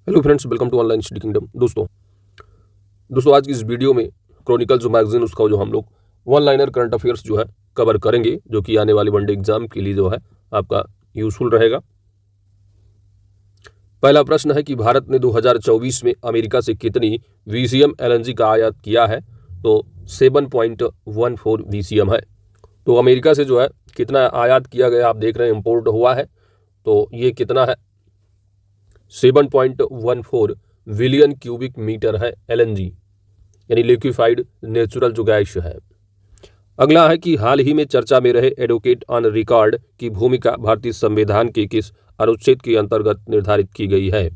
Hello friends, welcome to online study kingdom. दोस्तों आज की इस वीडियो में क्रॉनिकल जो मैगजीन उसका जो हम लोग वन लाइनर करंट अफेयर्स जो है कवर करेंगे, जो कि आने वाली वनडे एग्जाम के लिए जो है आपका यूजफुल रहेगा। पहला प्रश्न है कि भारत ने 2024 में अमेरिका से कितनी VCM LNG का आयात किया है? तो 7.14 VCM है। तो अमेरिका से जो है कितना आयात किया गया, आप देख रहे हैं इम्पोर्ट हुआ है, तो ये कितना है? 7.14 बिलियन क्यूबिक मीटर है LNG, यानी लिक्विफाइड नेचुरल जो गैस है। अगला है कि हाल ही में चर्चा में रहे एडवोकेट ऑन रिकॉर्ड की भूमिका भारतीय संविधान के किस अनुच्छेद के अंतर्गत निर्धारित की गई है?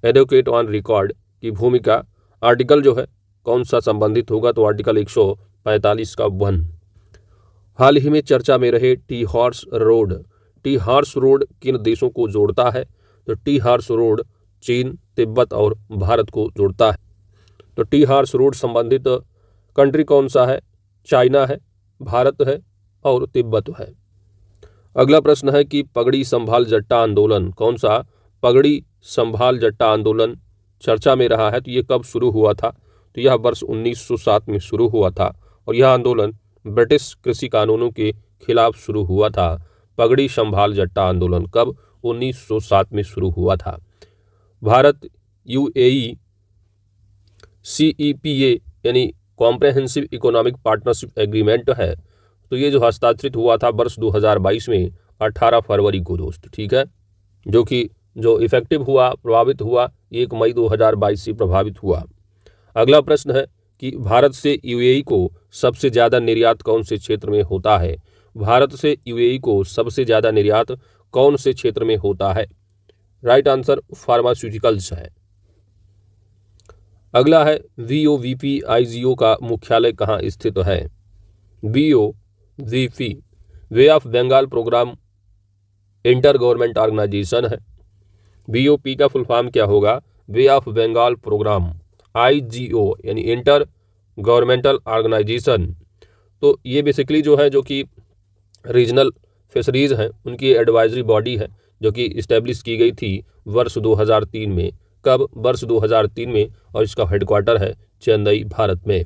एडवोकेट ऑन रिकॉर्ड की भूमिका आर्टिकल जो है कौन सा संबंधित होगा? तो आर्टिकल 145 का 1। हाल ही में चर्चा में रहे टी हॉर्स रोड किन देशों को जोड़ता है? तो टी हॉर्स रोड चीन, तिब्बत और भारत को जोड़ता है। तो टी हॉर्स रोड संबंधित कंट्री कौन सा है? चाइना है, भारत है और तिब्बत है। अगला प्रश्न है कि पगड़ी संभाल जट्टा आंदोलन कौन सा? पगड़ी संभाल जट्टा आंदोलन चर्चा में रहा है, तो ये कब शुरू हुआ था? तो यह वर्ष 1907 में शुरू हुआ था और यह आंदोलन ब्रिटिश कृषि कानूनों के खिलाफ शुरू हुआ था। पगड़ी संभाल जट्टा आंदोलन कब? 1907 में शुरू हुआ था। भारत UAE CEPA यानी कॉम्प्रहेंसिव इकोनॉमिक पार्टनरशिप एग्रीमेंट है, तो ये जो हस्ताक्षरित हुआ था वर्ष 2022 में 18 फरवरी को दोस्त, ठीक है, जो कि जो इफेक्टिव हुआ, प्रभावित हुआ 1 मई 2022 से प्रभावित हुआ। अगला प्रश्न है कि भारत से UAE को सबसे ज़्यादा निर्यात कौन से क्षेत्र में होता है? भारत से UAE को सबसे ज़्यादा निर्यात कौन से क्षेत्र में होता है? राइट आंसर फार्मास्यूटिकल्स है। अगला है VOVP-IGO का मुख्यालय कहाँ स्थित है? VOVP bay of Bengal programme inter government organisation है। BOP का फुल फॉर्म क्या होगा? Bay of Bengal programme. IGO यानी इंटर गवर्नमेंटल ऑर्गेनाइजेशन, तो ये बेसिकली जो है, जो कि रीजनल फिशरीज हैं, उनकी एडवाइजरी बॉडी है, जो कि इस्टेब्लिश की गई थी वर्ष 2003 में। कब? वर्ष 2003 में, और इसका हेडक्वार्टर है चेन्नई, भारत में।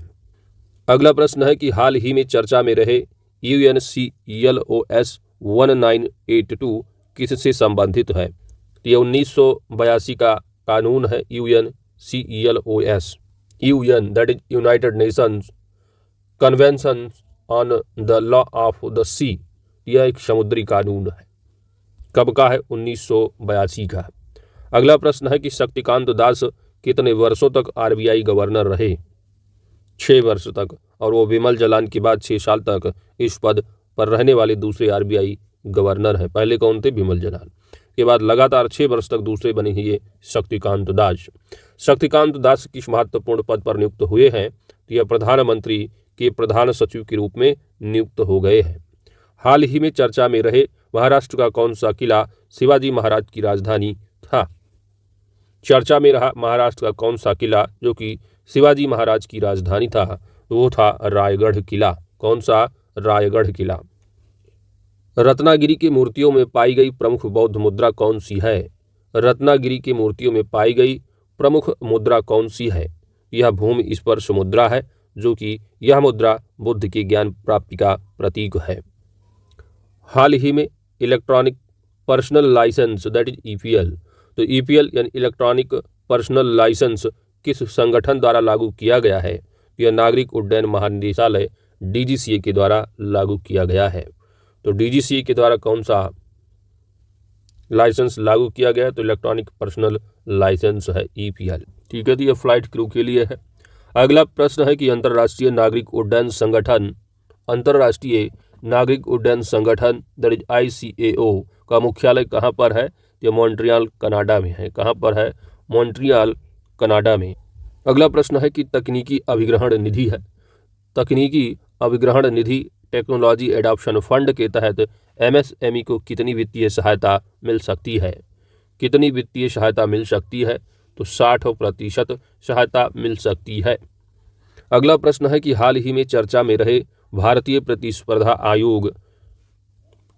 अगला प्रश्न है कि हाल ही में चर्चा में रहे UNCLOS 1982 किससे संबंधित है? ये 1982 का कानून है UNCLOS, UN that is United Nations Convention on the Law of the Sea. यह एक समुद्री कानून है। कब का है? 1982 का। अगला प्रश्न है कि शक्तिकांत दास कितने वर्षों तक RBI गवर्नर रहे? 6 वर्ष तक, और वो विमल जलान के बाद 6 साल तक इस पद पर रहने वाले दूसरे RBI गवर्नर हैं। पहले कौन थे? विमल जलान। के बाद लगातार 6 वर्ष तक दूसरे बने हैं ये शक्तिकांत दास। शक्तिकांत दास किस महत्वपूर्ण पद पर नियुक्त हुए हैं? तो यह प्रधानमंत्री के प्रधान सचिव के रूप में नियुक्त हो गए हैं। हाल ही में चर्चा में रहे महाराष्ट्र का कौन सा किला शिवाजी महाराज की राजधानी था? चर्चा में रहा महाराष्ट्र का कौन सा किला जो कि शिवाजी महाराज की राजधानी था? तो वो था रायगढ़ किला। कौन सा? रायगढ़ किला। रत्नागिरी की मूर्तियों में पाई गई प्रमुख बौद्ध मुद्रा कौन सी है? रत्नागिरी की मूर्तियों में पाई गई प्रमुख मुद्रा कौन सी है? यह भूमि स्पर्श मुद्रा है, जो कि यह मुद्रा बुद्ध की ज्ञान प्राप्ति का प्रतीक है। हाल ही में electronic personal licence that is EPL, तो EPL यानी इलेक्ट्रॉनिक पर्सनल लाइसेंस किस संगठन द्वारा लागू किया गया है? यह नागरिक उड्डयन महानिदेशालय DGCA के द्वारा लागू किया गया है। तो DGCA के द्वारा कौन सा लाइसेंस लागू किया गया? तो इलेक्ट्रॉनिक पर्सनल लाइसेंस है EPL, ठीक है। तो यह फ्लाइट क्रू के लिए है। अगला प्रश्न है कि अंतर्राष्ट्रीय नागरिक उड्डयन संगठन दैट इज ICAO का मुख्यालय कहाँ पर है? यह मॉन्ट्रियल, कनाडा में है। कहाँ पर है? मॉन्ट्रियल, कनाडा में। अगला प्रश्न है कि तकनीकी अभिग्रहण निधि है। तकनीकी अभिग्रहण निधि टेक्नोलॉजी एडॉप्शन फंड के तहत MSME को कितनी वित्तीय सहायता मिल सकती है? कितनी वित्तीय सहायता मिल सकती है? तो 60% सहायता मिल सकती है। अगला प्रश्न है कि हाल ही में चर्चा में रहे भारतीय प्रतिस्पर्धा आयोग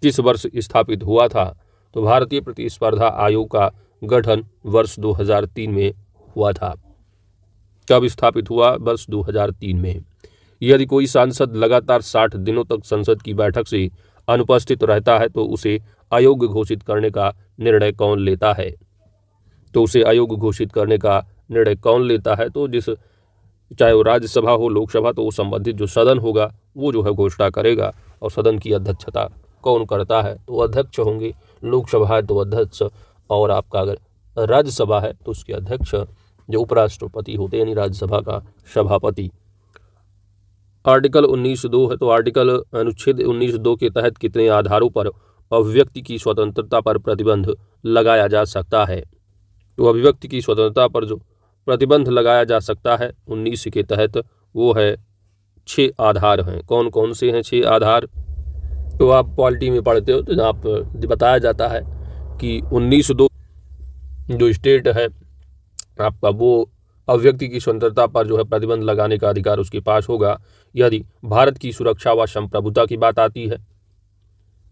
किस वर्ष स्थापित हुआ था? तो भारतीय प्रतिस्पर्धा आयोग का गठन वर्ष 2003 में हुआ था। कब स्थापित हुआ? वर्ष 2003 में। यदि कोई सांसद लगातार 60 दिनों तक संसद की बैठक से अनुपस्थित रहता है तो उसे अयोग्य घोषित करने का निर्णय कौन लेता है? तो उसे अयोग्य घोषित करने का निर्णय कौन लेता है? तो चाहे वो राज्यसभा हो, लोकसभा, तो वो संबंधित जो सदन होगा वो जो है घोषणा करेगा। और सदन की अध्यक्षता कौन करता है? तो अध्यक्ष होंगे। लोकसभा है तो अध्यक्ष, और आपका अगर राज्यसभा है तो उसके अध्यक्ष जो उपराष्ट्रपति होते हैं, यानी राज्यसभा का सभापति। आर्टिकल 19(2) है, तो अनुच्छेद 19(2) के तहत कितने आधारों पर अभिव्यक्ति की स्वतंत्रता पर प्रतिबंध लगाया जा सकता है? तो अभिव्यक्ति की स्वतंत्रता पर जो प्रतिबंध लगाया जा सकता है 19 के तहत, वो है 6 आधार हैं। कौन कौन से हैं 6 आधार? तो आप पॉलिटी में पढ़ते हो तो आप बताया जाता है कि 19(2) जो स्टेट है आपका, वो अभिव्यक्ति की स्वतंत्रता पर जो है प्रतिबंध लगाने का अधिकार उसके पास होगा यदि भारत की सुरक्षा व संप्रभुता की बात आती है।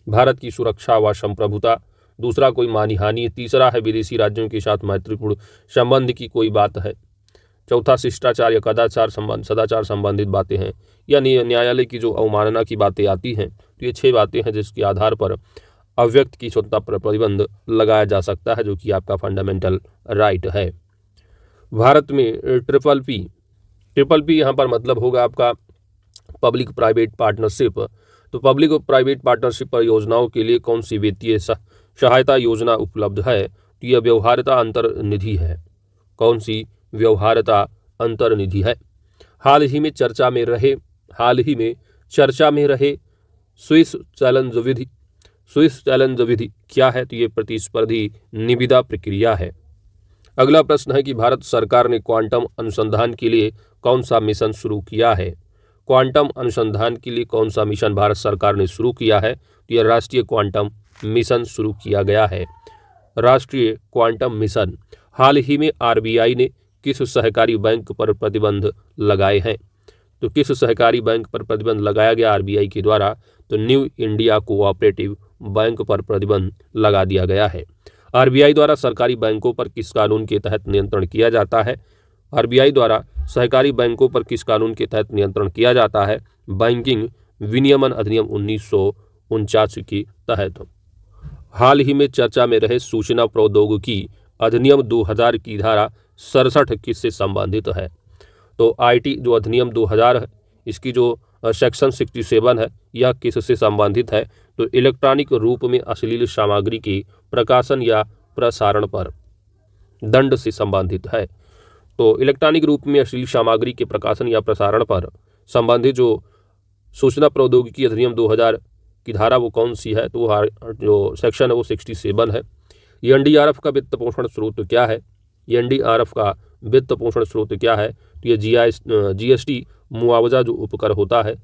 भारत की सुरक्षा व संप्रभुता। दूसरा कोई मानहानि। तीसरा है विदेशी राज्यों के साथ मैत्रीपूर्ण संबंध की कोई बात है। चौथा शिष्टाचार या सदाचार संबंधित बातें हैं, या न्यायालय की जो अवमानना की बातें आती हैं। तो ये 6 बातें हैं जिसके आधार पर अभिव्यक्ति की स्वतंत्रता पर प्रतिबंध लगाया जा सकता है, जो कि आपका फंडामेंटल राइट है। भारत में ट्रिपल पी यहाँ पर मतलब होगा आपका पब्लिक प्राइवेट पार्टनरशिप। तो पब्लिक और प्राइवेट पार्टनरशिप परियोजनाओं के लिए कौन सी वित्तीय सहायता योजना उपलब्ध है? तो यह व्यवहार्यता अंतर्निधि है। कौन सी? व्यवहार्यता अंतर्निधि है। हाल ही में चर्चा में रहे स्विस चैलेंज विधि क्या है? तो ये प्रतिस्पर्धी निविदा प्रक्रिया है। अगला प्रश्न है कि भारत सरकार ने क्वांटम अनुसंधान के लिए कौन सा मिशन शुरू किया है? क्वांटम अनुसंधान के लिए कौन सा मिशन भारत सरकार ने शुरू किया है? तो यह राष्ट्रीय क्वांटम मिशन शुरू किया गया है। राष्ट्रीय क्वांटम मिशन। हाल ही में आरबीआई ने किस सहकारी बैंक पर प्रतिबंध लगाए हैं? तो किस सहकारी बैंक पर प्रतिबंध लगाया गया आरबीआई के द्वारा? तो न्यू इंडिया कोऑपरेटिव बैंक पर प्रतिबंध लगा दिया गया है। आरबीआई द्वारा सरकारी बैंकों पर किस कानून के तहत नियंत्रण किया जाता है? आरबीआई द्वारा सहकारी बैंकों पर किस कानून के तहत नियंत्रण किया जाता है? बैंकिंग विनियमन अधिनियम 1949 के तहत। हाल ही में चर्चा में रहे सूचना प्रौद्योगिकी अधिनियम 2000 की धारा 67 किससे संबंधित है? तो आईटी जो अधिनियम 2000 है, इसकी जो सेक्शन 67 है, यह किससे संबंधित है? तो इलेक्ट्रॉनिक रूप में अश्लील सामग्री के प्रकाशन या प्रसारण पर दंड से संबंधित है। तो इलेक्ट्रॉनिक रूप में अश्लील सामग्री के प्रकाशन या प्रसारण पर संबंधित जो सूचना प्रौद्योगिकी अधिनियम 2000 की धारा वो कौन सी है? तो जो सेक्शन है वो 67 है। एनडीआरएफ का वित्त पोषण स्रोत क्या है? एनडीआरएफ का वित्त पोषण स्रोत क्या है? तो ये जीएसटी मुआवजा जो उपकर होता है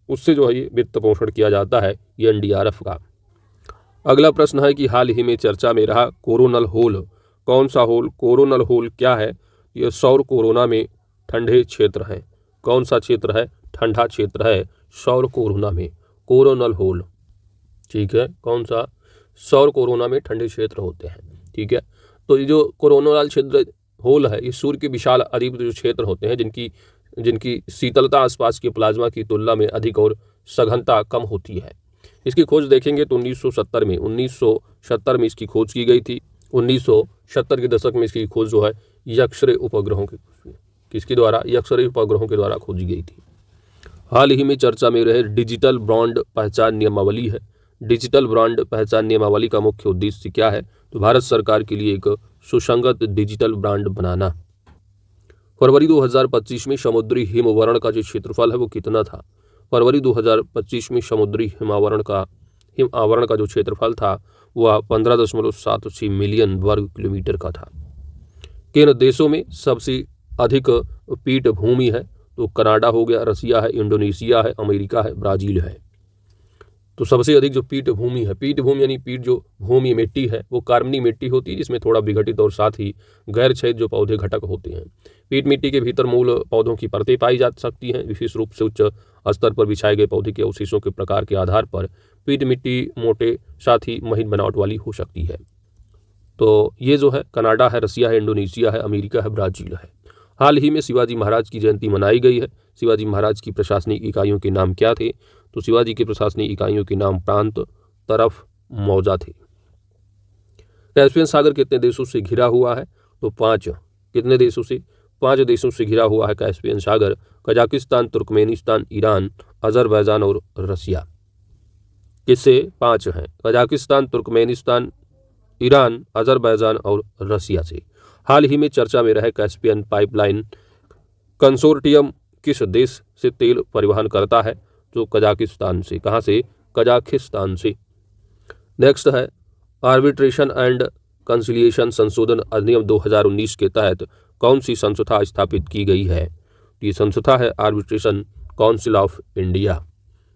उससे जो है ये वित्त पोषण किया जाता है एनडीआरएफ का। अगला प्रश्न है कि हाल ही में चर्चा में रहा कोरोनल होल। कौन सा होल? कोरोनल होल क्या है? ये सौर कोरोना में ठंडे क्षेत्र हैं। कौन सा क्षेत्र है? ठंडा क्षेत्र है सौर कोरोना में, कोरोनल होल। ठीक है, कौन सा? सौर कोरोना में ठंडे क्षेत्र होते हैं। ठीक है, तो ये जो कोरोनल क्षेत्र होल है, ये सूर्य के विशाल अधिक जो क्षेत्र होते हैं जिनकी शीतलता आसपास के प्लाज्मा की तुलना में अधिक और सघनता कम होती है। इसकी खोज देखेंगे तो 1970 में इसकी खोज की गई थी। 1970 के दशक में इसकी खोज जो है एक्स-रे उपग्रहों किसके द्वारा? एक्स-रे उपग्रहों के द्वारा खोजी गई थी। हाल ही में चर्चा में रहे डिजिटल ब्रांड पहचान नियमावली है। डिजिटल ब्रांड पहचान नियमावली का मुख्य उद्देश्य क्या है? तो भारत सरकार के लिए एक सुसंगत डिजिटल ब्रांड बनाना। फरवरी 2025 में समुद्री हिमवरण का जो क्षेत्रफल है वो कितना था? फरवरी 2025 में समुद्री हिम आवरण का जो क्षेत्रफल था वह 15.76 मिलियन वर्ग किलोमीटर का था। किन देशों में सबसे अधिक पीठभूमि है? तो कनाडा हो गया, रसिया है, इंडोनेशिया है, अमेरिका है, ब्राज़ील है। तो सबसे अधिक जो पीठभूमि है, पीठभूमि यानी पीठ जो भूमि मिट्टी है वो कार्बनी मिट्टी होती है जिसमें थोड़ा विघटित और साथ ही गैर छेद जो पौधे घटक होते हैं। पीठ मिट्टी के भीतर मूल पौधों की परतें पाई जा सकती हैं। विशेष रूप से उच्च स्तर पर बिछाए गए पौधे के अवशेषों के प्रकार के आधार पर पीठ मिट्टी मोटे साथ ही महीन बनावट वाली हो सकती है। तो ये जो है कनाडा है, रसिया है, इंडोनेशिया है, अमेरिका है, ब्राज़ील है। हाल ही में शिवाजी महाराज की जयंती मनाई गई है। शिवाजी महाराज की प्रशासनिक इकाइयों के नाम क्या थे? तो शिवाजी की प्रशासनिक इकाइयों के नाम प्रांत, तरफ, मौजा थे। कैस्पियन सागर कितने देशों से घिरा हुआ है? तो 5। कितने देशों से? 5 देशों से घिरा हुआ है कैस्पियन सागर। कजाकिस्तान, तुर्कमेनिस्तान, ईरान, अजरबैजान और रसिया। किससे? 5 हैं। कजाकिस्तान, तुर्कमेनिस्तान, ईरान, अजरबैजान और रसिया से। हाल ही में चर्चा में रहे कैस्पियन पाइपलाइन कंसोर्टियम किस देश से तेल परिवहन करता है? तो कजाकिस्तान से। कहाँ से? कजाकिस्तान से। नेक्स्ट है आर्बिट्रेशन एंड कंसिलिएशन संशोधन अधिनियम 2019 के तहत कौन सी संस्था स्थापित की गई है? ये संस्था है आर्बिट्रेशन काउंसिल ऑफ इंडिया।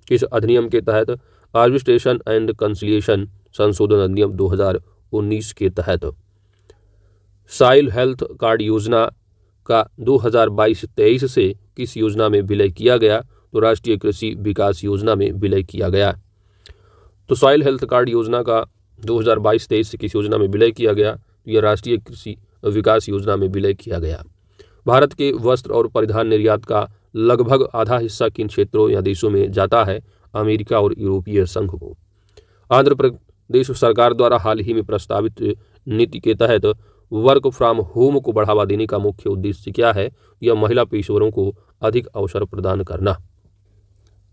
किस अधिनियम के तहत? आर्बिट्रेशन एंड कंसिलिएशन संशोधन अधिनियम 2019 के तहत। सॉइल हेल्थ कार्ड योजना का 2022-23 से किस योजना में विलय किया गया? तो राष्ट्रीय कृषि विकास योजना में विलय किया गया। तो सॉइल हेल्थ कार्ड योजना का 2022-23 से किस योजना में विलय किया गया? तो यह राष्ट्रीय कृषि विकास योजना में विलय किया गया। भारत के वस्त्र और परिधान निर्यात का लगभग आधा हिस्सा किन क्षेत्रों या देशों में जाता है? अमेरिका और यूरोपीय संघ को। आंध्र प्रदेश सरकार द्वारा हाल ही में प्रस्तावित नीति के तहत वर्क फ्रॉम होम को बढ़ावा देने का मुख्य उद्देश्य क्या है? यह महिला पेशेवरों को अधिक अवसर प्रदान करना।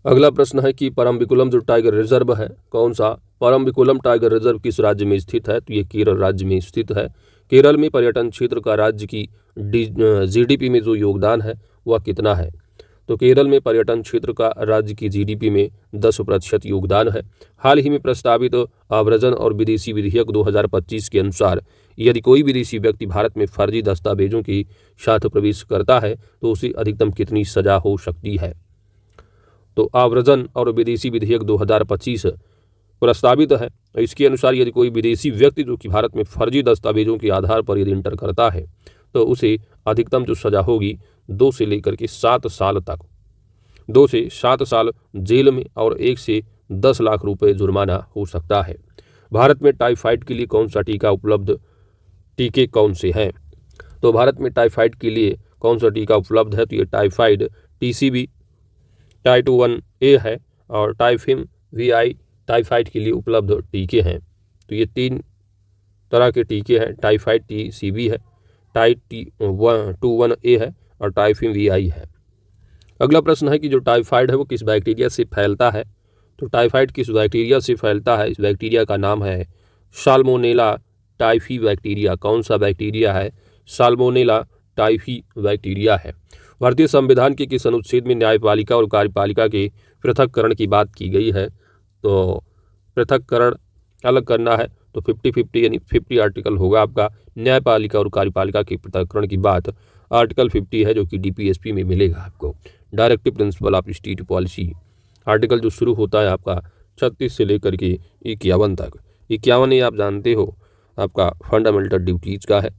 अगला प्रश्न है कि परम्बिकुलम जो टाइगर रिजर्व है, कौन सा? परम्बिकुलम टाइगर रिजर्व किस राज्य में स्थित है? तो ये केरल राज्य में स्थित है। केरल में पर्यटन क्षेत्र का राज्य की जीडीपी में जो योगदान है वह कितना है? तो केरल में पर्यटन क्षेत्र का राज्य की जीडीपी में 10% योगदान है। हाल ही में प्रस्तावित आव्रजन और विदेशी विधेयक 2025 के अनुसार यदि कोई विदेशी व्यक्ति भारत में फर्जी दस्तावेजों के साथ प्रवेश करता है तो उसे अधिकतम कितनी सजा हो सकती है? तो आव्रजन और विदेशी विधेयक 2025 प्रस्तावित है। इसके अनुसार यदि कोई विदेशी व्यक्ति जो कि भारत में फर्जी दस्तावेजों के आधार पर यदि इंटर करता है तो उसे अधिकतम जो सजा होगी 2 से लेकर के 7 साल तक, 2 से 7 साल जेल में और 1 से 10 लाख रुपए जुर्माना हो सकता है। भारत में टाइफाइड के लिए कौन सा टीका उपलब्ध? टीके कौन से हैं? तो भारत में टाइफाइड के लिए कौन सा टीका उपलब्ध है? तो ये टाइफाइड टीसीबी टाइप 1A है और टाइफिम VI टाइफाइड के लिए उपलब्ध टीके हैं। तो ये 3 तरह के टीके हैं। टाइफाइड TCB है, टाइप 21A है और टाइफिम VI है। अगला प्रश्न है कि जो टाइफाइड है वो किस बैक्टीरिया से फैलता है? तो टाइफाइड किस बैक्टीरिया से फैलता है? इस बैक्टीरिया का नाम है साल्मोनेला टाइफी बैक्टीरिया। कौन सा बैक्टीरिया है? साल्मोनेला टाइफी बैक्टीरिया है। भारतीय संविधान के किस अनुच्छेद में न्यायपालिका और कार्यपालिका के पृथक्करण की बात की गई है? तो पृथक्करण अलग करना है तो 50-50 यानी 50 आर्टिकल होगा आपका। न्यायपालिका और कार्यपालिका के पृथक्करण की बात आर्टिकल 50 है जो कि DPSP में मिलेगा आपको। Directive principle of state policy article जो शुरू होता है आपका 36 से लेकर के 51 तक। 51 ये आप जानते हो आपका फंडामेंटल ड्यूटीज का है।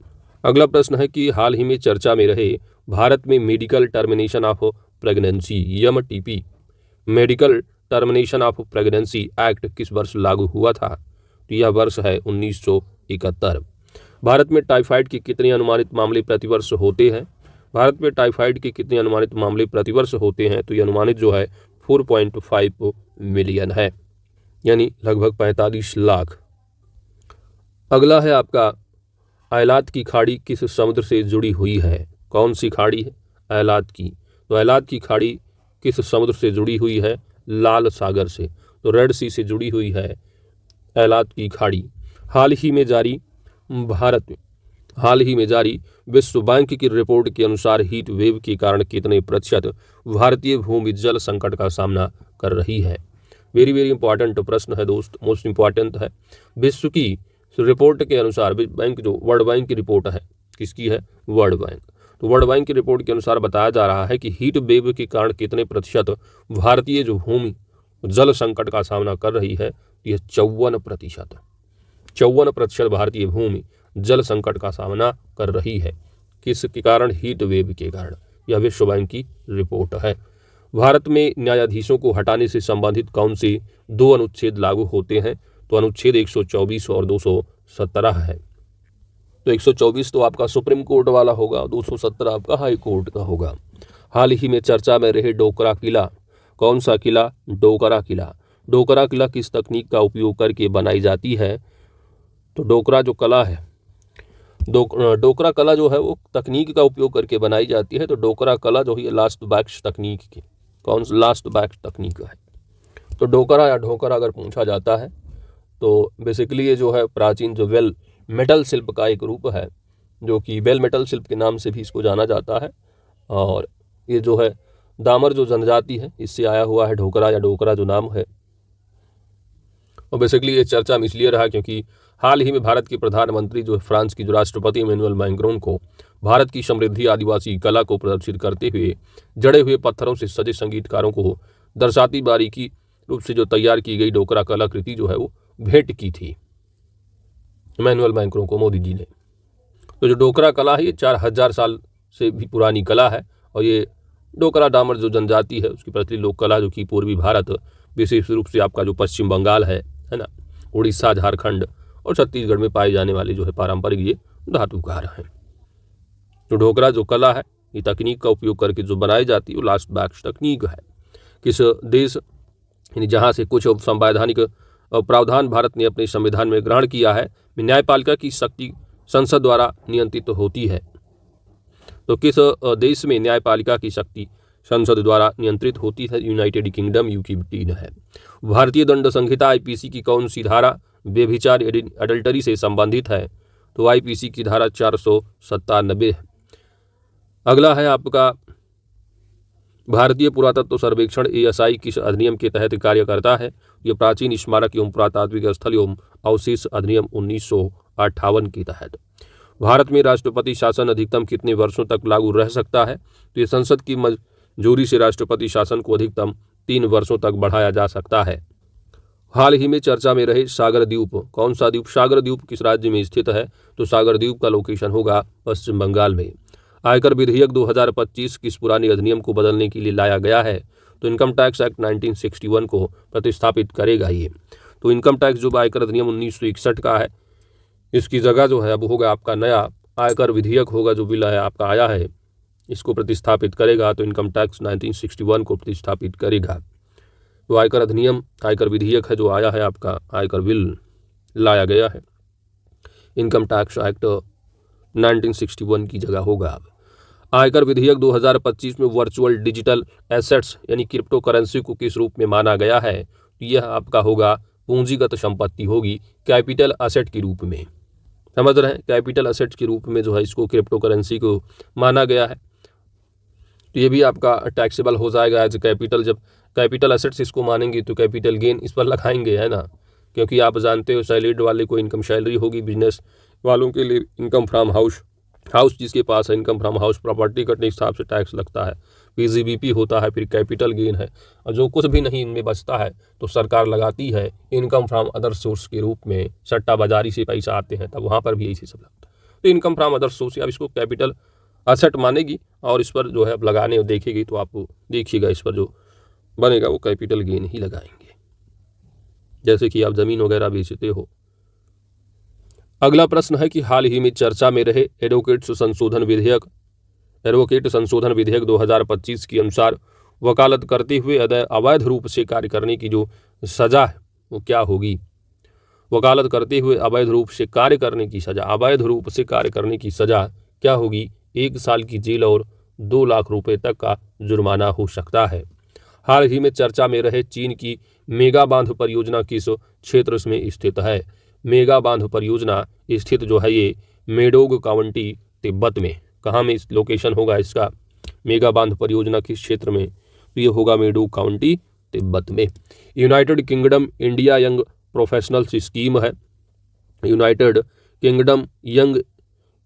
अगला प्रश्न है कि हाल ही में चर्चा में रहे भारत में medical termination of pregnancy MTP medical termination of pregnancy act किस वर्ष लागू हुआ था? तो यह वर्ष है 1971। भारत में टाइफाइड के कितने अनुमानित मामले प्रतिवर्ष होते हैं? भारत में टाइफाइड के कितने अनुमानित मामले प्रतिवर्ष होते हैं? तो यह अनुमानित जो है 4.5 मिलियन है, यानी लगभग 45 लाख। अगला है आपका एलात की खाड़ी किस समुद्र से जुड़ी हुई है? कौन सी खाड़ी है? एलात की। तो एलात की खाड़ी किस समुद्र से जुड़ी हुई है? लाल सागर से। तो रेड सी से जुड़ी हुई है एलात की खाड़ी। हाल ही में जारी विश्व बैंक की रिपोर्ट के अनुसार हीट वेव के कारण कितने प्रतिशत भारतीय भूमि जल संकट का सामना कर रही है? वेरी इंपॉर्टेंट प्रश्न है दोस्त, मोस्ट इंपॉर्टेंट है। विश्व की रिपोर्ट के अनुसार बैंक जो वर्ल्ड बैंक की रिपोर्ट है, किसकी है? World bank. तो वर्ल्ड बैंक की रिपोर्ट के अनुसार बताया जा रहा है कि हीट वेव के कारण कितने प्रतिशत भारतीय जो भूमि जल संकट का सामना कर रही है? यह 54%। 54% भारतीय भूमि जल संकट का सामना कर रही है। किसके कारण? हीट वेव के कारण। यह विश्व बैंक की रिपोर्ट है। भारत में न्यायाधीशों को हटाने से संबंधित कौन से 2 अनुच्छेद लागू होते हैं? तो अनुच्छेद 124 और 217 है। तो 124 तो आपका सुप्रीम कोर्ट वाला होगा, 217 आपका हाई कोर्ट का होगा। हाल ही में चर्चा में रहे डोकरा किला, कौन सा किला? डोकरा किला। डोकरा किला किस तकनीक का उपयोग करके बनाई जाती है? तो डोकरा जो कला है, डोकरा कला जो है वो तकनीक का उपयोग करके बनाई जाती है। तो डोकरा कला जो है लास्ट बैक्स तकनीक की, कौन सा लास्ट बैक्स तकनीक है? तो डोकरा या ढोकरा अगर पूछा जाता है तो बेसिकली ये जो है प्राचीन जो वेल मेटल शिल्प का एक रूप है, जो कि बेल मेटल शिल्प के नाम से भी इसको जाना जाता है। और ये जो है दामर जो जनजाति है इससे आया हुआ है ढोकरा या डोकरा जो नाम है। और बेसिकली ये चर्चा में इसलिए रहा क्योंकि हाल ही में भारत के प्रधानमंत्री जो फ्रांस की जो राष्ट्रपति इमैनुअल मैक्रोन को भारत की समृद्धि आदिवासी कला को प्रदर्शित करते हुए जड़े हुए पत्थरों से सजे संगीतकारों को दर्शाती बारीकी रूप से जो तैयार की गई डोकरा कलाकृति जो है वो भेंट की थी इमैनुअल मैक्रोन को मोदी जी ने। तो जो डोकरा कला है ये 4000 साल से भी पुरानी कला है। और ये डोकरा डामर जो जनजाति है उसकी प्रचलित लोक कला जो कि पूर्वी भारत, विशेष रूप से आपका जो पश्चिम बंगाल है ना, उड़ीसा, झारखंड और छत्तीसगढ़ में पाए जाने वाले जो है पारंपरिक ये धातुकार हैं। जो डोकरा जो कला है ये तकनीक का उपयोग करके जो बनाई जाती है वो लास्ट बैक्स तकनीक है। किस देश यानी जहाँ से कुछ संवैधानिक प्रावधान भारत ने अपने संविधान में ग्रहण किया है, न्यायपालिका की शक्ति संसद द्वारा नियंत्रित होती है। तो किस देश में न्यायपालिका की शक्ति संसद द्वारा नियंत्रित होती है? यूनाइटेड किंगडम, यूके है। भारतीय दंड संहिता आईपीसी की कौन सी धारा व्यभिचार एडल्टरी से संबंधित है? तो आईपीसी की धारा 497 है। अगला है आपका भारतीय पुरातत्व सर्वेक्षण एएसआई किस अधिनियम के तहत कार्य करता है? यह प्राचीन स्मारक एवं पुरातात्विक स्थल एवं अवशेष अधिनियम 1958 के तहत। भारत में राष्ट्रपति शासन अधिकतम कितने वर्षों तक लागू रह सकता है? तो ये संसद की मंजूरी से राष्ट्रपति शासन को अधिकतम 3 वर्षों तक बढ़ाया जा सकता है। हाल ही में चर्चा में रहे सागर द्वीप, कौन सा द्वीप? सागर द्वीप किस राज्य में स्थित है? तो सागर द्वीप का लोकेशन होगा पश्चिम बंगाल में। आयकर विधेयक 2025 किस पुराने अधिनियम को बदलने के लिए लाया गया है? तो इनकम टैक्स एक्ट 1961 को प्रतिस्थापित करेगा ये। तो इनकम टैक्स जो आयकर अधिनियम 1961 का है इसकी जगह जो है अब होगा आपका नया आयकर विधेयक होगा, जो बिल है आपका आया है इसको प्रतिस्थापित करेगा। तो इनकम टैक्स 1961 को प्रतिस्थापित करेगा। तो आयकर अधिनियम, आयकर विधेयक है जो आया है आपका, आयकर बिल लाया गया है, इनकम टैक्स एक्ट 1961 की जगह होगा अब। आयकर विधेयक 2025 में वर्चुअल डिजिटल एसेट्स यानी क्रिप्टो करेंसी को किस रूप में माना गया है? तो यह आपका होगा पूंजीगत संपत्ति होगी, कैपिटल एसेट के रूप में। समझ रहे हैं, कैपिटल एसेट के रूप में जो है इसको क्रिप्टो करेंसी को माना गया है। तो ये भी आपका टैक्सेबल हो जाएगा एज कैपिटल। जब कैपिटल एसेट्स इसको मानेंगे तो कैपिटल गेन इस पर लगाएंगे, है ना, क्योंकि आप जानते हो सैलरीड वाले को इनकम सैलरी होगी, बिजनेस वालों के लिए इनकम फ्रॉम हाउस जिसके पास है इनकम फ्रॉम हाउस प्रॉपर्टी कटने के हिसाब से टैक्स लगता है, पीजीबीपी होता है, फिर कैपिटल गेन है। और जो कुछ भी नहीं इनमें बचता है तो सरकार लगाती है इनकम फ्रॉम अदर सोर्स के रूप में। सट्टा बाजारी से पैसा आते हैं तब वहाँ पर भी ऐसे सब लगता है। तो इनकम फ्रॉम अदर सोर्स, अब इसको कैपिटल एसेट मानेगी और इस पर जो है अब लगाने और देखेगी तो आप देखिएगा इस पर जो बनेगा वो कैपिटल गेन ही लगाएंगे, जैसे कि आप ज़मीन वगैरह बेचते हो। अगला प्रश्न है कि हाल ही में चर्चा में रहे एडवोकेट संशोधन विधेयक 2025 के अनुसार वकालत करते हुए अवैध रूप से कार्य करने की जो सज़ा है वो क्या होगी? वकालत करते हुए अवैध रूप से कार्य करने की सज़ा क्या होगी? 1 साल की जेल और 2 लाख रुपए तक का जुर्माना हो सकता है। हाल ही में चर्चा में रहे चीन की मेगा बांध परियोजना किस क्षेत्र में स्थित है? मेगा बांध परियोजना स्थित जो है ये मेडोग काउंटी, तिब्बत में। कहाँ में लोकेशन होगा इसका? मेगा बांध परियोजना किस क्षेत्र में? तो ये होगा मेडोग काउंटी, तिब्बत में। United Kingdom India Young Professionals Scheme है। United Kingdom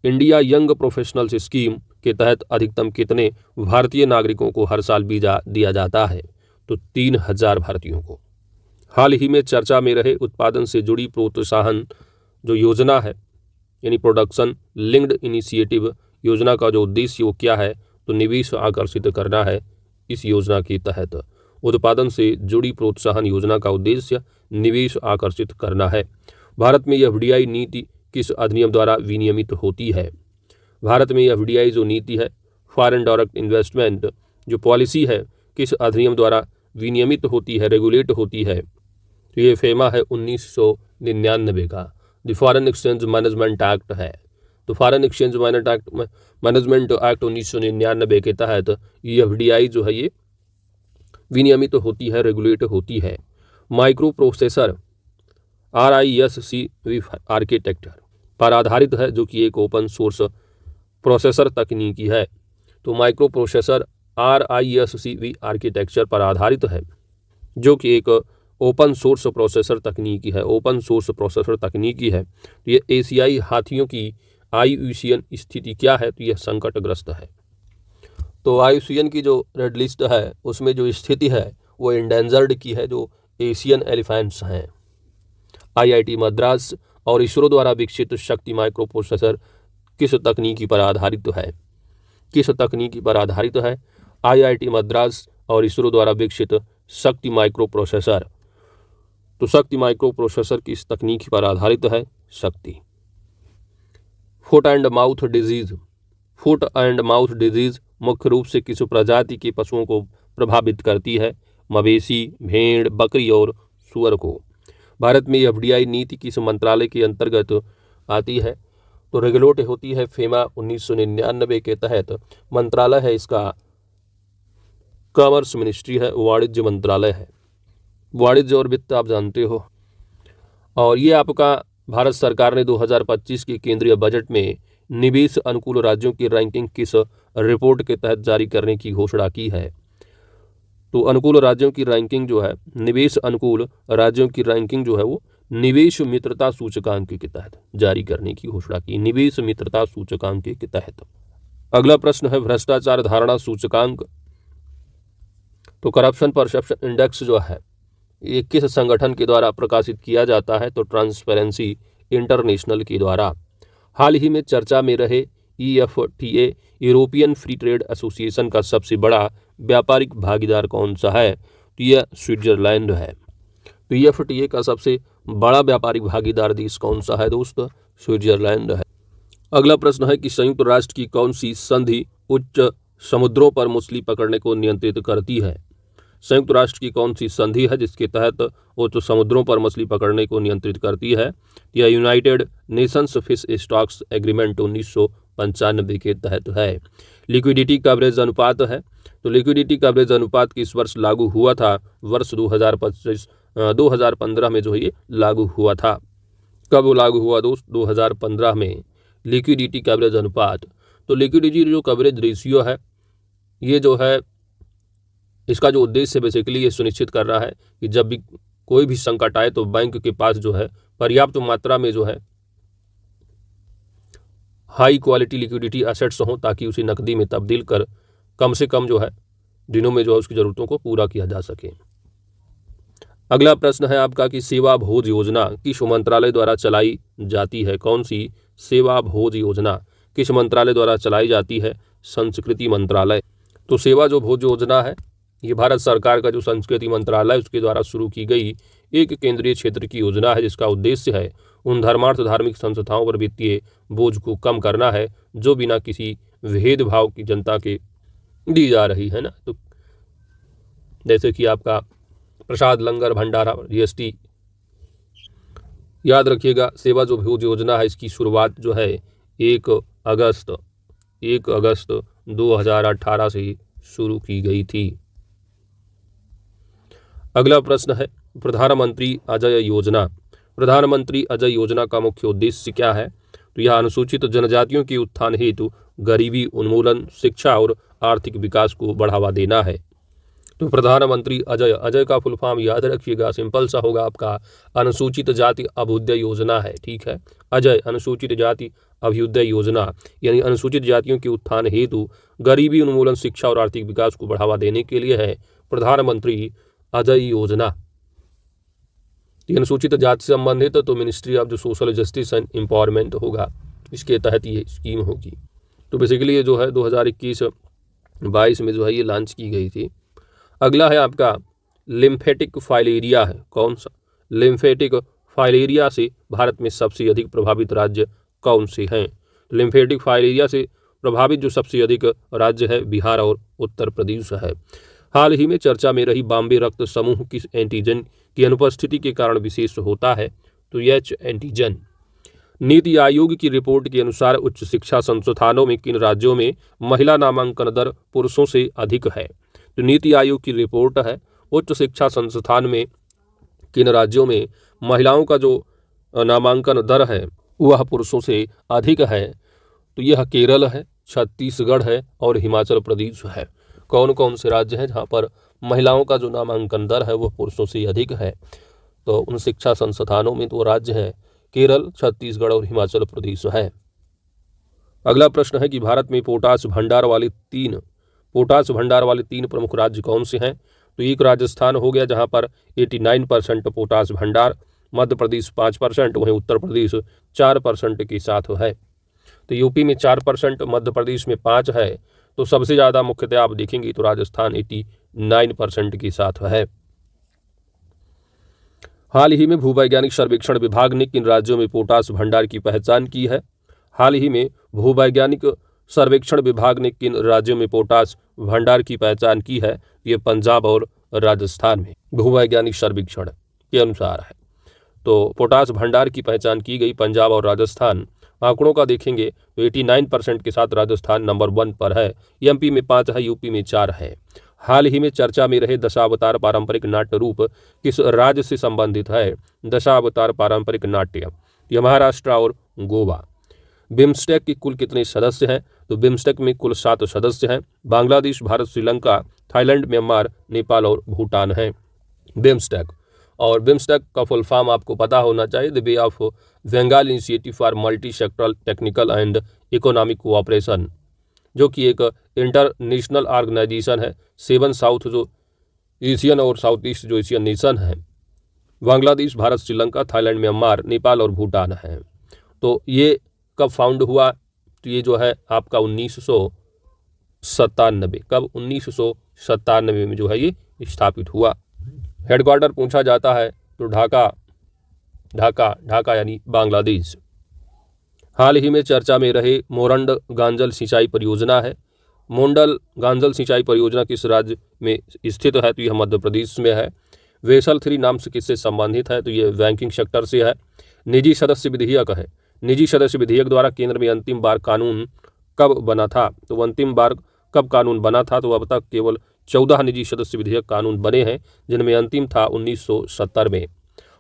India Young Professionals Scheme के तहत अधिकतम कितने भारतीय नागरिकों को हर साल वीजा दिया जाता है? तो 3000 भारतीयों को। हाल ही में चर्चा में रहे उत्पादन से जुड़ी प्रोत्साहन जो योजना है यानी प्रोडक्शन लिंक्ड इनिशिएटिव योजना का जो उद्देश्य वो क्या है? तो निवेश आकर्षित करना है। इस योजना के तहत उत्पादन से जुड़ी प्रोत्साहन योजना का उद्देश्य निवेश आकर्षित करना है। भारत में एफडीआई नीति किस अधिनियम द्वारा विनियमित होती है? भारत में एफडीआई जो नीति है, फॉरेन डायरेक्ट इन्वेस्टमेंट जो पॉलिसी है, किस अधिनियम द्वारा विनियमित होती है, रेगुलेट होती है? तो ये फेमा है 1999 का, the foreign exchange management act है। तो फॉरेन एक्सचेंज मैनेजमेंट एक्ट 1999 के तहत एफडीआई जो है ये विनियमित होती है, रेगुलेट होती है। माइक्रो प्रोसेसर RISC-V आर्किटेक्चर पर आधारित है, जो कि एक ओपन सोर्स प्रोसेसर तकनीकी है। तो माइक्रो प्रोसेसर RISC-V आर्किटेक्चर पर आधारित है, जो कि एक ओपन सोर्स प्रोसेसर तकनीकी है, ओपन सोर्स प्रोसेसर तकनीकी है। तो ये एशियाई हाथियों की IUCN स्थिति क्या है? तो यह संकटग्रस्त है। तो IUCN की जो रेड लिस्ट है उसमें जो स्थिति है वो इंडेंजर्ड की है, जो एशियन एलिफेंट्स हैं। IIT मद्रास और इसरो द्वारा विकसित शक्ति माइक्रो प्रोसेसर किस तकनीकी पर आधारित है? किस तकनीकी पर आधारित है? IIT मद्रास और इसरो द्वारा विकसित शक्ति माइक्रो प्रोसेसर। तो शक्ति माइक्रो प्रोसेसर किस तकनीकी पर आधारित है? शक्ति। Foot and mouth disease. Foot and mouth disease मुख्य रूप से किस प्रजाति के पशुओं को प्रभावित करती है? मवेशी, भेड़, बकरी और सूअर को। भारत में एफडीआई नीति किस मंत्रालय के अंतर्गत आती है? तो रेगुलेट होती है फेमा 1999 के तहत। मंत्रालय है इसका कॉमर्स मिनिस्ट्री है, वाणिज्य मंत्रालय है। वाणिज्य और वित्त आप जानते हो। और ये आपका भारत सरकार ने 2025 के केंद्रीय बजट में निवेश अनुकूल राज्यों की रैंकिंग किस रिपोर्ट के तहत जारी करने की घोषणा की है? तो अनुकूल राज्यों की रैंकिंग जो है, निवेश अनुकूल राज्यों की रैंकिंग जो है वो निवेश मित्रता सूचकांक के तहत जारी करने की घोषणा की, निवेश मित्रता सूचकांक के तहत। अगला प्रश्न है भ्रष्टाचार धारणा सूचकांक। तो करप्शन परसेप्शन इंडेक्स जो है ये किस संगठन के द्वारा प्रकाशित किया जाता है? तो ट्रांसपेरेंसी इंटरनेशनल के द्वारा। हाल ही में चर्चा में रहे EFTA European free trade association का सबसे बड़ा व्यापारिक भागीदार कौन सा है? तो यह स्विट्जरलैंड है। तो EFTA का सबसे बड़ा व्यापारिक भागीदार देश कौन सा है दोस्त? स्विट्जरलैंड है। अगला प्रश्न है कि संयुक्त राष्ट्र की कौन सी संधि उच्च समुद्रों पर मछली पकड़ने को नियंत्रित करती है? संयुक्त राष्ट्र की कौन सी संधि है जिसके तहत उच्च समुद्रों पर मछली पकड़ने को नियंत्रित करती है? यह United Nations fish stocks agreement 1995 के तहत है। लिक्विडिटी कवरेज अनुपात है। तो लिक्विडिटी कवरेज अनुपात किस वर्ष लागू हुआ था? वर्ष 2015 में जो है ये लागू हुआ था। कब लागू हुआ दोस्त? 2015 में लिक्विडिटी कवरेज अनुपात। तो लिक्विडिटी जो कवरेज रेशियो है ये जो है इसका जो उद्देश्य बेसिकली ये सुनिश्चित कर रहा है कि जब भी कोई भी संकट आए तो बैंक के पास जो है पर्याप्त मात्रा में जो है हाई क्वालिटी लिक्विडिटी एसेट्स हों, ताकि उसे नकदी में तब्दील कर कम से कम जो है दिनों में जो है उसकी ज़रूरतों को पूरा किया जा सके। अगला प्रश्न है आपका कि सेवा भोज योजना किस मंत्रालय द्वारा चलाई जाती है? कौन सी सेवा भोज योजना किस मंत्रालय द्वारा चलाई जाती है? संस्कृति मंत्रालय। तो सेवा जो भोज योजना है ये भारत सरकार का जो संस्कृति मंत्रालय उसके द्वारा शुरू की गई एक केंद्रीय क्षेत्र की योजना है, जिसका उद्देश्य है उन धर्मार्थ धार्मिक संस्थाओं पर वित्तीय बोझ को कम करना है जो बिना किसी भेदभाव की जनता के दी जा रही है ना। तो जैसे कि आपका प्रसाद, लंगर, भंडारा, GST। याद रखिएगा सेवा जो भोज योजना है इसकी शुरुआत जो है 1 अगस्त 2018 से शुरू की गई थी। अगला प्रश्न है प्रधानमंत्री अजय योजना। प्रधानमंत्री अजय योजना का मुख्य उद्देश्य क्या है? तो यह अनुसूचित जनजातियों के उत्थान हेतु गरीबी उन्मूलन, शिक्षा और आर्थिक विकास को बढ़ावा देना है। तो प्रधानमंत्री अजय का फुल फॉर्म याद रखिएगा, सिंपल सा होगा आपका अनुसूचित जाति अभ्युदय योजना है। ठीक है, अजय अनुसूचित जाति अभ्युदय योजना यानी अनुसूचित जातियों के उत्थान हेतु गरीबी उन्मूलन, शिक्षा और आर्थिक विकास को बढ़ावा देने के लिए है प्रधानमंत्री अजय योजना। अनुसूचित जाति से संबंधित तो मिनिस्ट्री ऑफ जो सोशल जस्टिस एंड एम्पावरमेंट होगा, इसके तहत ये स्कीम होगी। तो बेसिकली ये जो है 2021-22 में जो है ये लॉन्च की गई थी। अगला है आपका लिम्फेटिक फाइलेरिया है। कौन सा? लिम्फेटिक फाइलेरिया से भारत में सबसे अधिक प्रभावित राज्य कौन से हैं? तो लिम्फेटिक फाइलेरिया से प्रभावित जो सबसे अधिक राज्य है बिहार और उत्तर प्रदेश है। हाल ही में चर्चा में रही बॉम्बे रक्त समूह किस एंटीजन की अनुपस्थिति के कारण विशेष होता है? तो एच एंटीजन। नीति आयोग की रिपोर्ट के अनुसार उच्च शिक्षा संस्थानों में किन राज्यों में महिला नामांकन दर पुरुषों से अधिक है? तो नीति आयोग की रिपोर्ट है उच्च शिक्षा संस्थान में किन राज्यों में महिलाओं का जो नामांकन दर है वह पुरुषों से अधिक है? तो यह केरल है, छत्तीसगढ़ है और हिमाचल प्रदेश है। कौन कौन से राज्य हैं जहां पर महिलाओं का जो नामांकन दर है वह पुरुषों से अधिक है? तो उन शिक्षा संस्थानों में तो राज्य है केरल, छत्तीसगढ़ और हिमाचल प्रदेश है। अगला प्रश्न है कि भारत में पोटाश भंडार वाले तीन प्रमुख राज्य कौन से हैं? तो एक राजस्थान हो गया जहां पर 89% पोटाश भंडार, मध्य प्रदेश 5%, वहीं उत्तर प्रदेश 4% के साथ है। तो यूपी में 4%, मध्य प्रदेश में 5 है। तो सबसे ज़्यादा मुख्यतः आप देखेंगे तो राजस्थान 89% के साथ है। हाल ही में भूवैज्ञानिक सर्वेक्षण विभाग ने किन राज्यों में पोटाश भंडार की पहचान की है? हाल ही में भूवैज्ञानिक सर्वेक्षण विभाग ने किन राज्यों में पोटाश भंडार की पहचान की है? ये पंजाब और राजस्थान में भूवैज्ञानिक सर्वेक्षण के अनुसार है। तो पोटाश भंडार की पहचान की गई पंजाब और राजस्थान। आंकड़ों का देखेंगे तो 89% के साथ राजस्थान नंबर 1 पर है, एमपी में 5 है, यूपी में 4 है। हाल ही में चर्चा में रहे दशावतार पारंपरिक नाट्य रूप किस राज्य से संबंधित है? दशावतार पारंपरिक नाट्य, यह महाराष्ट्र और गोवा। बिम्स्टेक की कुल कितने सदस्य हैं? तो बिम्स्टेक में कुल 7 सदस्य हैं। बांग्लादेश, भारत, श्रीलंका, थाईलैंड, म्यांमार, नेपाल और भूटान हैं बिम्स्टेक। और बिम्स्टेक का फुल फॉर्म आपको पता होना चाहिए, the bay of Bengal initiative for multi sectoral technical and economic cooperation, जो कि एक इंटरनेशनल ऑर्गेनाइजेशन है। 7 साउथ जो एशियन और साउथ ईस्ट जो एशियन नेशन है, बांग्लादेश, भारत, श्रीलंका, थाईलैंड, म्यांमार, नेपाल और भूटान है। तो ये कब फाउंड हुआ? तो ये जो है आपका 1997, कब? 1997 में जो है ये स्थापित हुआ। हेडक्वार्टर पूछा जाता है तो ढाका यानी बांग्लादेश। हाल ही में चर्चा में रहे मोरंड गांजल सिंचाई परियोजना है। मोंडल गांजल सिंचाई परियोजना किस राज्य में स्थित है? तो यह मध्य प्रदेश में है। वेसल 3 नाम से किससे संबंधित है? तो ये बैंकिंग सेक्टर से है। निजी सदस्य विधेयक है। निजी सदस्य विधेयक द्वारा केंद्र में अंतिम बार कानून कब बना था? तो अंतिम बार कब कानून बना था? तो अब तक केवल 14 निजी सदस्य विधेयक कानून बने हैं, जिनमें अंतिम था 1970 में।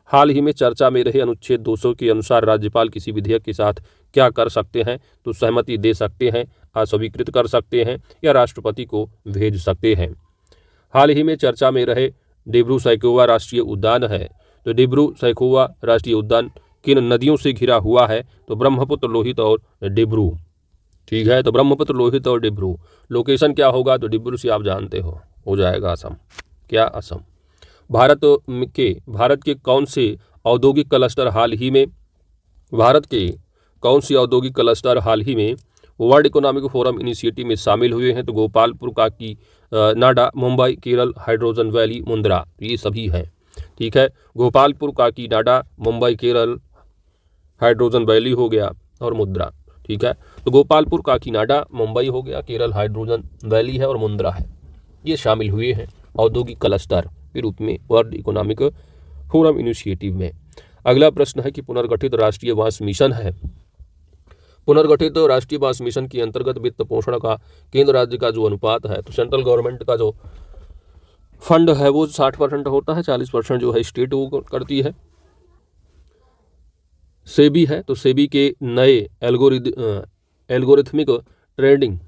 हाल ही में चर्चा में रहे अनुच्छेद 200 के अनुसार राज्यपाल किसी विधेयक के साथ क्या कर सकते हैं? तो सहमति दे सकते हैं, अस्वीकृत कर सकते हैं या राष्ट्रपति को भेज सकते हैं। हाल ही में चर्चा में रहे डिब्रू सैखोवा राष्ट्रीय उद्यान है। तो डिब्रू सैखोवा राष्ट्रीय उद्यान किन नदियों से घिरा हुआ है? तो ब्रह्मपुत्र, लोहित और डिब्रू। ठीक है, तो ब्रह्मपुत्र, लोहित और डिब्रू। लोकेशन क्या होगा? तो डिब्रू से आप जानते हो जाएगा असम। क्या? असम। भारत के कौन से औद्योगिक क्लस्टर हाल ही में वर्ल्ड इकोनॉमिक फोरम इनिशिएटिव में शामिल हुए हैं? तो गोपालपुर, काकीनाडा, मुंबई, केरल, हाइड्रोजन वैली, मुंद्रा, ये सभी हैं। ठीक है, गोपालपुर, काकीनाडा, मुंबई, केरल, हाइड्रोजन वैली हो गया और मुंद्रा। ठीक है, तो गोपालपुर, काकीनाडा, मुंबई हो गया, केरल हाइड्रोजन वैली है और मुंद्रा है, ये शामिल हुए हैं औद्योगिक क्लस्टर के रूप में वर्ल्ड इकोनॉमिक फोरम इनिशिएटिव में। अगला प्रश्न है कि पुनर्गठित राष्ट्रीय बांस मिशन है। पुनर्गठित राष्ट्रीय बांस मिशन के अंतर्गत वित्त पोषण का केंद्र राज्य का जो अनुपात है, तो सेंट्रल गवर्नमेंट का जो फंड है वो 60% होता है, 40% जो है स्टेट वो करती है। सेबी है, तो सेबी के नए एल्गोरिथमिक ट्रेडिंग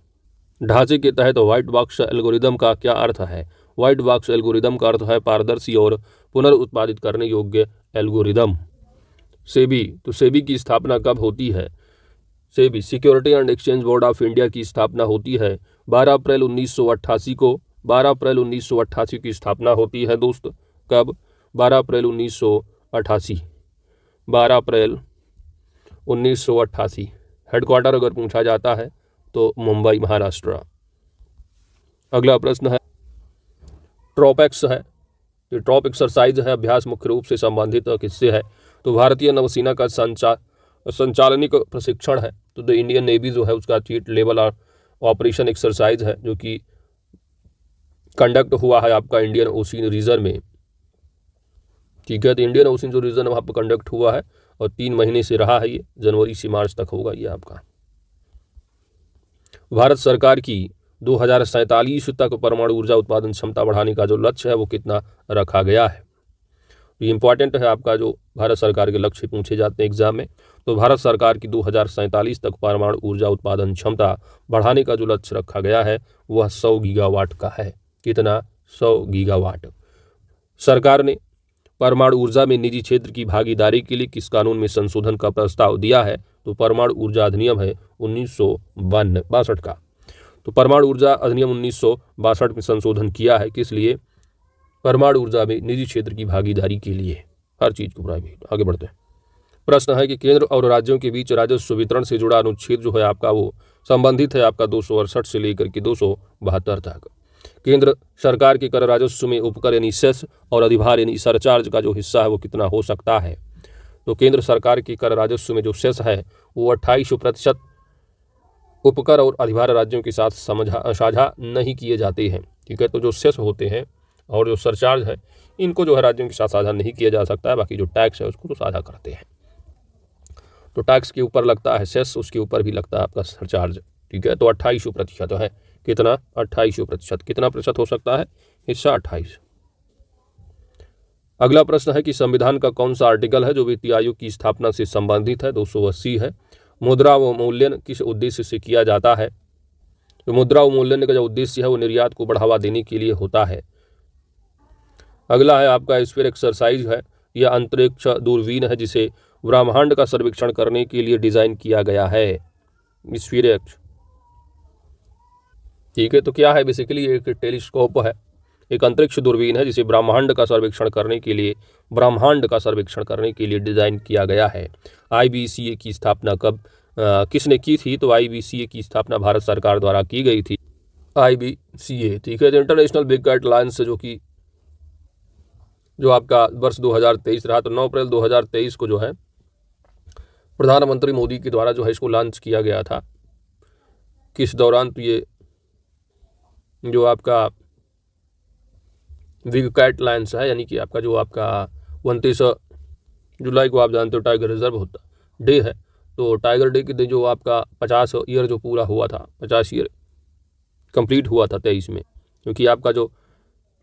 ढांचे के तहत व्हाइट बॉक्स एल्गोरिदम का क्या अर्थ है? व्हाइट बॉक्स एल्गोरिदम का अर्थ है पारदर्शी और पुनर्उत्पादित करने योग्य एल्गोरिदम। सेबी, तो सेबी की स्थापना कब होती है? SEBI security and exchange board of India की स्थापना होती है 12 अप्रैल 1988 को। 12 अप्रैल 1988 की स्थापना होती है दोस्त। कब? 12 अप्रैल 1988। 12 अप्रैल 1988। हेडक्वार्टर अगर पूछा जाता है तो मुंबई, महाराष्ट्र। अगला प्रश्न है ट्रॉप एक्स है। ये ट्रॉप एक्सरसाइज है, अभ्यास मुख्य रूप से संबंधित किससे है? तो भारतीय नौसेना का संचालनिक प्रशिक्षण है। तो द इंडियन नेवी जो है उसका चीट लेवल ऑपरेशन एक्सरसाइज है जो कि कंडक्ट हुआ है आपका इंडियन ओशियन रीजन में। ठीक है, तो इंडियन ओशियन जो रीजन वहाँ पर कंडक्ट हुआ है और 3 महीने से रहा है, ये जनवरी से मार्च तक होगा ये आपका। भारत सरकार की 2047 तक परमाणु ऊर्जा उत्पादन क्षमता बढ़ाने का जो लक्ष्य है वो कितना रखा गया है। ये इंपॉर्टेंट है आपका, जो भारत सरकार के लक्ष्य पूछे जाते हैं एग्जाम में। तो भारत सरकार की 2047 तक परमाणु ऊर्जा उत्पादन क्षमता बढ़ाने का जो लक्ष्य रखा गया है वह 100 गीगावाट का है। कितना? 100 गीगावाट। सरकार ने परमाणु ऊर्जा में निजी क्षेत्र की भागीदारी के लिए किस कानून में संशोधन का प्रस्ताव दिया है? तो परमाणु ऊर्जा अधिनियम है 1962 का। तो परमाणु ऊर्जा अधिनियम 1962 में संशोधन किया है, किस लिए? परमाणु ऊर्जा में निजी क्षेत्र की भागीदारी के लिए, हर चीज को प्राइवेट। आगे बढ़ते हैं। प्रश्न है कि केंद्र और राज्यों के बीच राजस्व वितरण से जुड़ा अनुच्छेद जो है आपका वो संबंधित है आपका 268 से लेकर के 272 तक। केंद्र सरकार के कर राजस्व में उपकर यानी सेस और अधिभार यानी सरचार्ज का जो हिस्सा है वो कितना हो सकता है? तो केंद्र सरकार के कर राजस्व में जो सेस है वो 28% उपकर और अधिभार राज्यों के साथ साझा नहीं किए जाते हैं। ठीक है, तो जो सेस होते हैं और जो सरचार्ज है इनको जो है राज्यों के साथ साझा नहीं किया जा सकता है, बाकी जो टैक्स है उसको तो साझा करते हैं। तो टैक्स के ऊपर लगता है सेस, उसके ऊपर भी लगता है आपका सरचार्ज। ठीक है, तो 28% है। कितना? 28%। कितना प्रतिशत हो सकता है हिस्सा? 28। अगला प्रश्न है कि संविधान का कौन सा आर्टिकल है जो वित्तीय आयोग की स्थापना से संबंधित है? 280 है। मुद्रा अवमूल्यन किस उद्देश्य से किया जाता है? तो मुद्रा अवमूल्यन का जो उद्देश्य है वो निर्यात को बढ़ावा देने के लिए होता है। अगला है आपका स्फीयर एक्सरसाइज है। यह अंतरिक्ष दूरबीन है जिसे ब्रह्मांड का सर्वेक्षण करने के लिए डिजाइन किया गया है। स्फीयर एक्स, ठीक है, तो क्या है? बेसिकली एक टेलीस्कोप है, एक अंतरिक्ष दूरबीन है जिसे ब्रह्मांड का सर्वेक्षण करने के लिए डिजाइन किया गया है। IBCA की स्थापना कब किसने की थी? तो IBCA की स्थापना भारत सरकार द्वारा की गई थी। IBCA, ठीक है, इंटरनेशनल बिग कैट अलायंस जो आपका वर्ष 2023 रहा। तो 9 अप्रैल 2023 को जो है प्रधानमंत्री मोदी के द्वारा जो है इसको लॉन्च किया गया था। किस दौरान? तो ये जो आपका बिग कैट अलायंस है, यानी कि आपका जो आपका 29 जुलाई को आप जानते हो टाइगर रिजर्व होता डे है। तो टाइगर डे के दिन जो आपका 50 ईयर जो पूरा हुआ था, 50 ईयर कंप्लीट हुआ था 23 में, क्योंकि आपका जो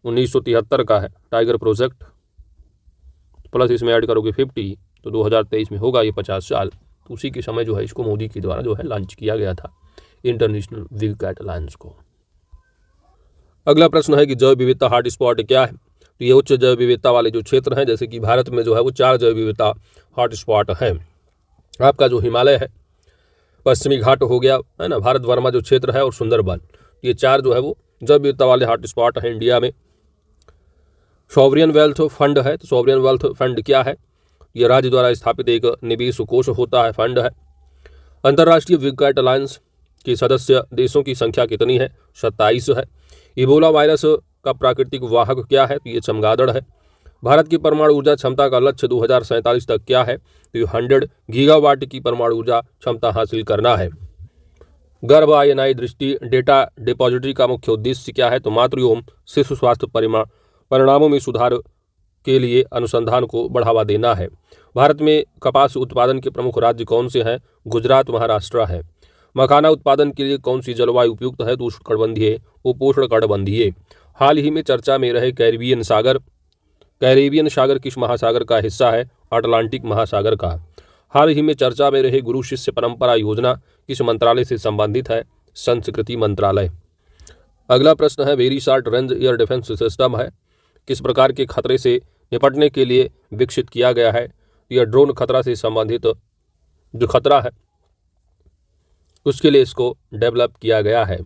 1973 का है टाइगर प्रोजेक्ट प्लस इसमें ऐड करोगे 50, तो 2023 में होगा ये 50 साल। तो उसी के समय जो है इसको मोदी के द्वारा जो है लॉन्च किया गया था इंटरनेशनल बिग कैट अलायंस को। अगला प्रश्न है कि जैव विविधता हॉटस्पॉट क्या है? तो ये उच्च जैव विविधता वाले जो क्षेत्र हैं, जैसे कि भारत में जो है वो 4 जैव विविधता हॉटस्पॉट है। आपका जो हिमालय है, पश्चिमी घाट हो गया है ना, भारत वर्मा जो क्षेत्र है और सुंदरबन, ये 4 जो है वो जैव विविधता वाले हॉटस्पॉट है इंडिया में। सॉवरियन वेल्थ फंड है। तो सॉवरियन वेल्थ फंड क्या है? ये राज्य द्वारा स्थापित एक निवेश कोष होता है, फंड है। अंतर्राष्ट्रीय बिग कैट अलायंस के सदस्य देशों की संख्या कितनी है? 27 है। इबोला वायरस का प्राकृतिक वाहक क्या है? तो ये चमगादड़ है। भारत की परमाणु ऊर्जा क्षमता का लक्ष्य 2047 तक क्या है? तो 100 गीगावाट की परमाणु ऊर्जा क्षमता हासिल करना है। गर्भ आयनाई दृष्टि डेटा डिपॉजिटरी का मुख्य उद्देश्य क्या है? तो मातृ एवं शिशु स्वास्थ्य परिणामों में सुधार के लिए अनुसंधान को बढ़ावा देना है। भारत में कपास उत्पादन के प्रमुख राज्य कौन से हैं? गुजरात, महाराष्ट्र है। मखाना उत्पादन के लिए कौन सी जलवायु उपयुक्त है? तो उष्णकटिबंधीय, उपोष्णकटिबंधीय। हाल ही में चर्चा में रहे कैरिबियन सागर किस महासागर का हिस्सा है? अटलांटिक महासागर का। हाल ही में चर्चा में रहे गुरु शिष्य परंपरा योजना किस मंत्रालय से संबंधित है? संस्कृति मंत्रालय। अगला प्रश्न है very short range air defence system है, किस प्रकार के खतरे से निपटने के लिए विकसित किया गया है? यह ड्रोन खतरा से संबंधित जो खतरा है उसके लिए इसको डेवलप किया गया है।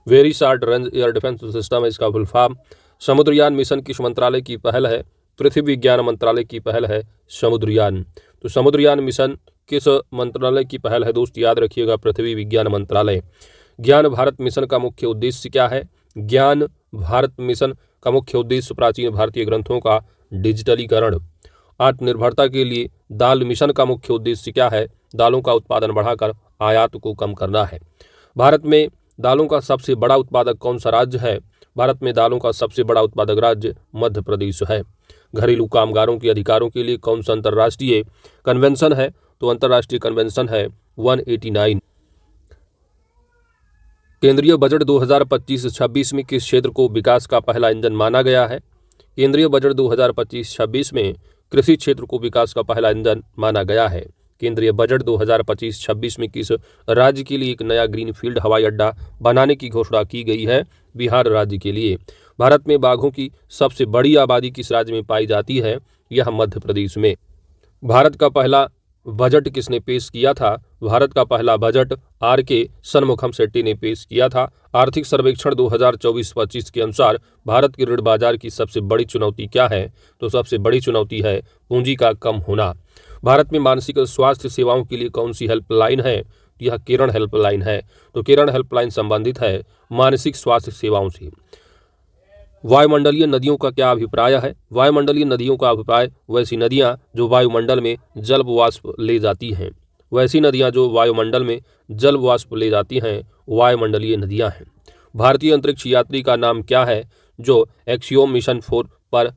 Very short range air defence system है इसका फुल फॉर्म। समुद्रयान मिशन किस मंत्रालय की पहल है? पृथ्वी विज्ञान मंत्रालय की पहल है समुद्रयान। तो समुद्रयान मिशन किस मंत्रालय की पहल है? दोस्त याद रखिएगा, पृथ्वी विज्ञान मंत्रालय। ज्ञान भारत मिशन का मुख्य उद्देश्य क्या है? ज्ञान भारत मिशन का मुख्य उद्देश्य प्राचीन भारतीय ग्रंथों का डिजिटलीकरण। आत्मनिर्भरता के लिए दाल मिशन का मुख्य उद्देश्य क्या है? दालों का उत्पादन बढ़ाकर आयात को कम करना है। भारत में दालों का सबसे बड़ा उत्पादक कौन सा राज्य है? भारत में दालों का सबसे बड़ा उत्पादक राज्य मध्य प्रदेश है। घरेलू कामगारों के अधिकारों के लिए कौन सा अंतर्राष्ट्रीय कन्वेंशन है? तो अंतर्राष्ट्रीय कन्वेंशन है 189। केंद्रीय बजट 2025-26 में किस क्षेत्र को विकास का पहला इंजन माना गया है? केंद्रीय बजट 2025-26 में कृषि क्षेत्र को विकास का पहला इंजन माना गया है। केंद्रीय बजट 2025-26 में किस राज्य के लिए एक नया ग्रीनफील्ड हवाई अड्डा बनाने की घोषणा की गई है? बिहार राज्य के लिए। भारत में बाघों की सबसे बड़ी आबादी किस राज्य में पाई जाती है? यह मध्य प्रदेश में। भारत का पहला बजट किसने पेश किया था? भारत का पहला बजट आर.के. शनमुखम शेट्टी ने पेश किया था। आर्थिक सर्वेक्षण 2024-25 के अनुसार भारत के ऋण बाजार की सबसे बड़ी चुनौती क्या है? तो सबसे बड़ी चुनौती है पूंजी का कम होना। भारत में मानसिक स्वास्थ्य सेवाओं के लिए कौन सी हेल्पलाइन है? यह किरण हेल्पलाइन है। तो किरण हेल्पलाइन संबंधित है मानसिक स्वास्थ्य सेवाओं से। वायुमंडलीय नदियों का क्या अभिप्राय है? वायुमंडलीय नदियों का अभिप्राय वैसी नदियां जो वायुमंडल में जल वाष्प ले जाती हैं। वैसी नदियां जो वायुमंडल में जल वाष्प ले जाती हैं वायुमंडलीय नदियां हैं। भारतीय अंतरिक्ष यात्री का नाम क्या है जो एक्सियोम मिशन 4 पर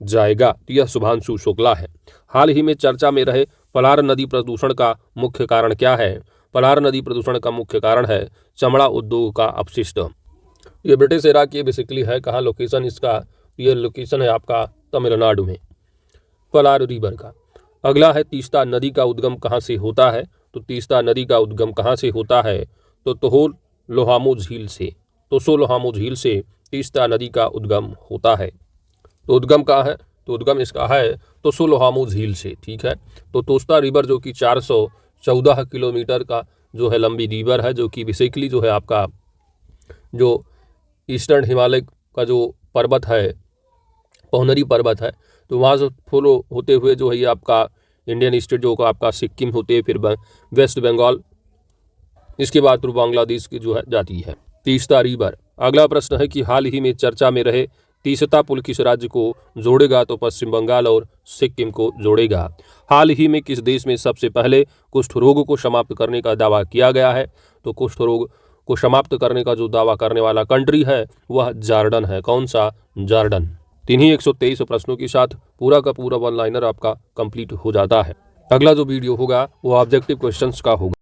जाएगा? यह शुभांशु शुक्ला है। हाल ही में चर्चा में रहे पलार नदी प्रदूषण का मुख्य कारण क्या है? पलार नदी प्रदूषण का मुख्य कारण है चमड़ा उद्योग का अपशिष्ट। ये ब्रिटिश इराक ये बेसिकली है। कहाँ लोकेशन इसका? ये लोकेशन है आपका तमिलनाडु में, पलार रिवर का। अगला है तीस्ता नदी का उद्गम कहाँ से होता है? तो तीस्ता नदी का उद्गम कहाँ से होता है? तो तोहोल लोहामो झील से। तोसो लोहामो झील से तीस्ता नदी का उद्गम होता है। तो उद्गम कहाँ है? तो उद्गम इसका है तोसो लोहामो झील से। ठीक है। तो तोस्ता रिवर जो कि 414 किलोमीटर का जो है लंबी रिवर है, जो कि बेसिकली जो है आपका जो ईस्टर्न हिमालय का जो पर्वत है, पौनरी पर्वत है, तो वहाँ से फॉलो होते हुए जो है ये आपका इंडियन स्टेट जो आपका सिक्किम होते हैं, फिर वेस्ट बंगाल, इसके बाद फिर बांग्लादेश की जो है जाती है तीस्ता रिवर। अगला प्रश्न है कि हाल ही में चर्चा में रहे तीस्ता पुल किस राज्य को जोड़ेगा? तो पश्चिम बंगाल और सिक्किम को जोड़ेगा। हाल ही में किस देश में सबसे पहले कुष्ठ रोग को समाप्त करने का दावा किया गया है? तो कुष्ठ रोग को समाप्त करने का जो दावा करने वाला कंट्री है वह जॉर्डन है। कौन सा? जॉर्डन। इन्हीं 123 प्रश्नों के साथ पूरा का पूरा वन लाइनर आपका कंप्लीट हो जाता है। अगला जो वीडियो होगा वो ऑब्जेक्टिव क्वेश्चंस का होगा।